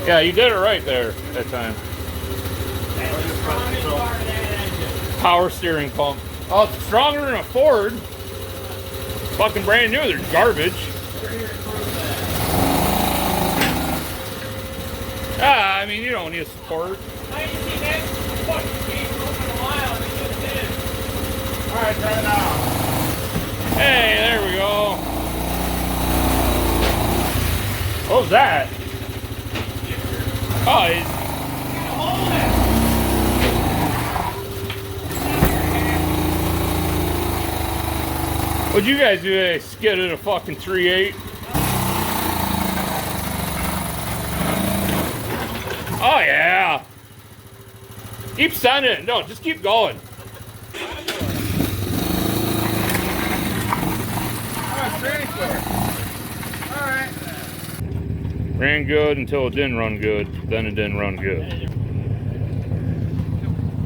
Yeah, you did it right there that time. Power steering pump. Oh, it's stronger than a Ford. Fucking brand new. They're garbage. I mean, you don't need support. Alright, try it out. Hey, there we go. What was that? Oh, what'd you guys do today? Skidded a fucking 3.8? Oh yeah. Keep sending it. No, just keep going. Alright. Ran good until it didn't run good. Then it didn't run good.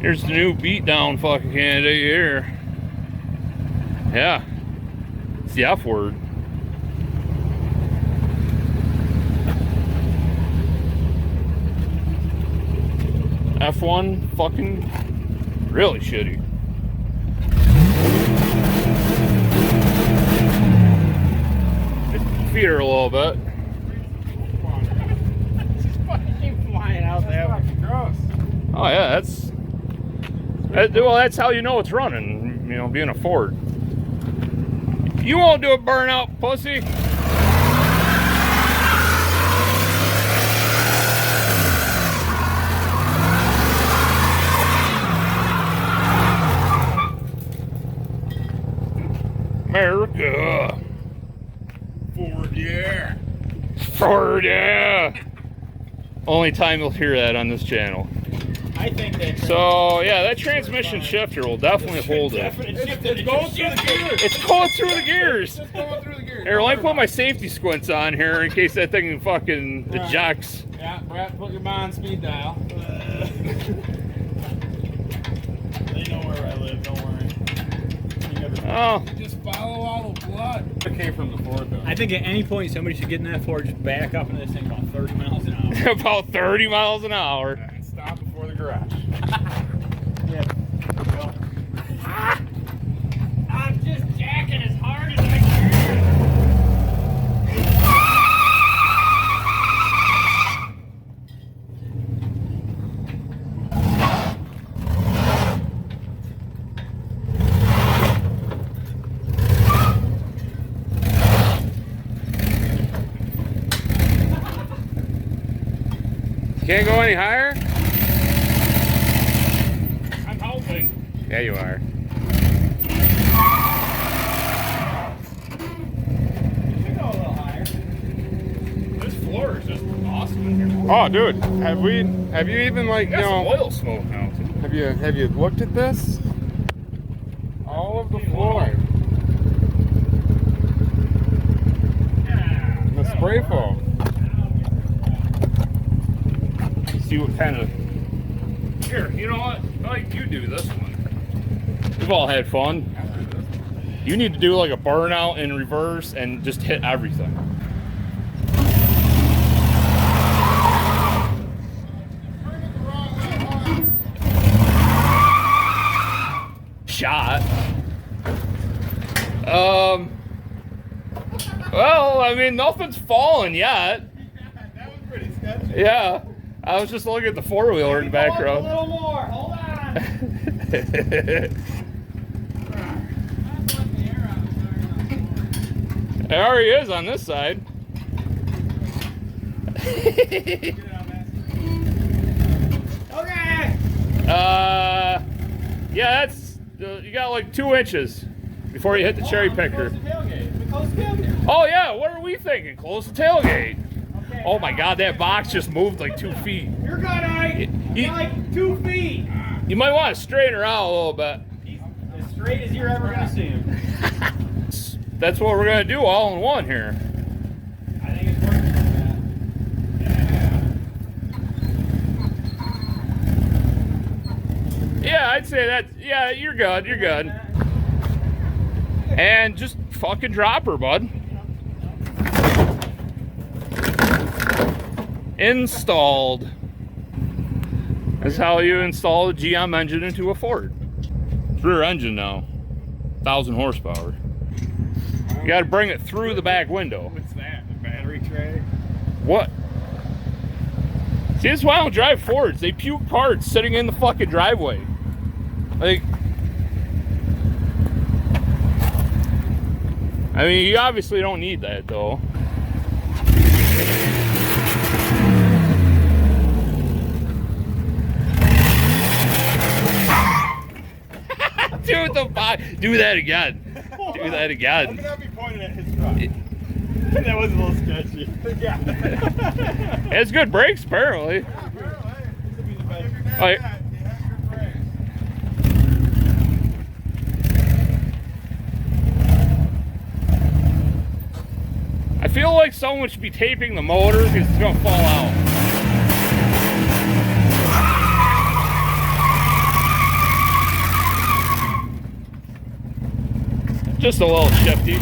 Here's the new beatdown fucking candidate here. Yeah. It's the F word. F1 fucking really shitty. Just feed her a little bit. She's fucking flying out there. That's fucking gross. Oh yeah, well, that's how you know it's running, you know, being a Ford. You won't do a burnout, pussy. America. Ford, yeah. Ford, yeah. Only time you'll hear that on this channel. I think that. So yeah, that transmission shifter will definitely hold it. It's going through the gears. It's going through the gears. It's going through the gears. Here, let me put my safety squints on here in case that thing fucking ejects. Yeah, Brett, put your mind speed dial. They know where I live, don't worry. Oh. Just follow all the blood. It came from the Ford, though. I think at any point somebody should get in that Ford, just back up into this thing about 30 miles an hour. About 30 miles an hour. And stop before the garage. Yeah. Well, I'm just jacking as hard as I can. Can't go any higher? I'm hoping. Yeah, you are. You should go a little higher. this floor is just awesome in here. Oh, dude, have you even like Got some oil smoke now. have you looked at this? All of the floor, the spray foam. See what kind of. Here, you know what? I like you do this one. We've all had fun. You need to do like a burnout in reverse and just hit everything. Shot. Well, I mean, nothing's fallen yet. That was pretty sketchy. Yeah. I was just looking at the four-wheeler in the background. A little more. Hold on. It already is on this side. Okay. Yeah, that's you got like 2 inches before you hit the cherry picker. Oh yeah, what are we thinking? Close the tailgate. Okay. Oh my God, that box just moved like 2 feet. You're good, Ike. You're like 2 feet. You might want to straighten her out a little bit. He's as straight as you're ever gonna see him. That's what we're gonna do all in one here. I think it's working. Yeah, I'd say that. Yeah, you're good. You're good. And just fucking drop her, bud. Installed. That's how you install a GM engine into a Ford. Rear engine now, 1,000 horsepower. You got to bring it through the back window. What's that? A battery tray? What? See, that's why I don't drive Fords. They puke parts sitting in the fucking driveway. Like, I mean, you obviously don't need that though. Do that again. Do that again. I'm gonna be pointing at his truck. That was a little sketchy. Yeah. It has good brakes, apparently. Yeah, apparently. This would be the best. Oh, yeah. I feel like someone should be taping the motor because it's gonna fall out. Just a little shifty.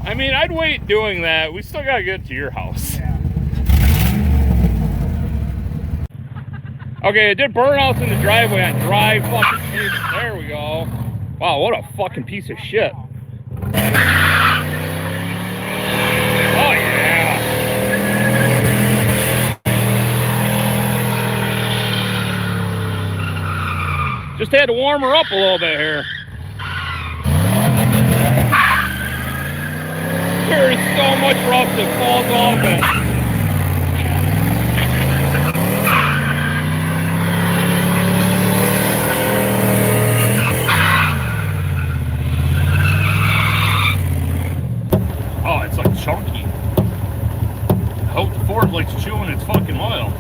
I mean, I'd wait doing that. We still gotta get to your house. Yeah. Okay, it did burnouts in the driveway on dry fucking pavement. There we go. Wow, what a fucking piece of shit. Oh yeah. Just had to warm her up a little bit here. There's so much rust that falls off it. Oh, it's like chunky. I hope the Ford likes chewing its fucking oil.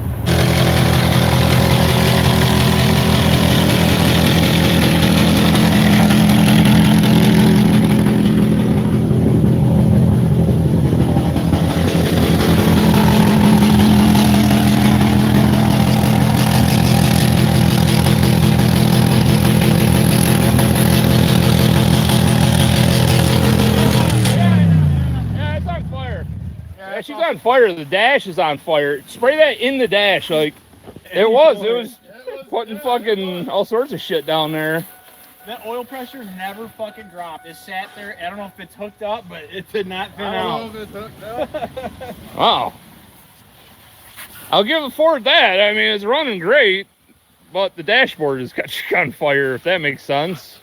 She's on fire. The dash is on fire. Spray that in the dash. Like, it was putting fucking all sorts of shit down there. That oil pressure never fucking dropped. It sat there. I don't know if it's hooked up, but it did not thin out. Wow. I'll give the Ford that. I mean, it's running great, but the dashboard is catching on fire, if that makes sense.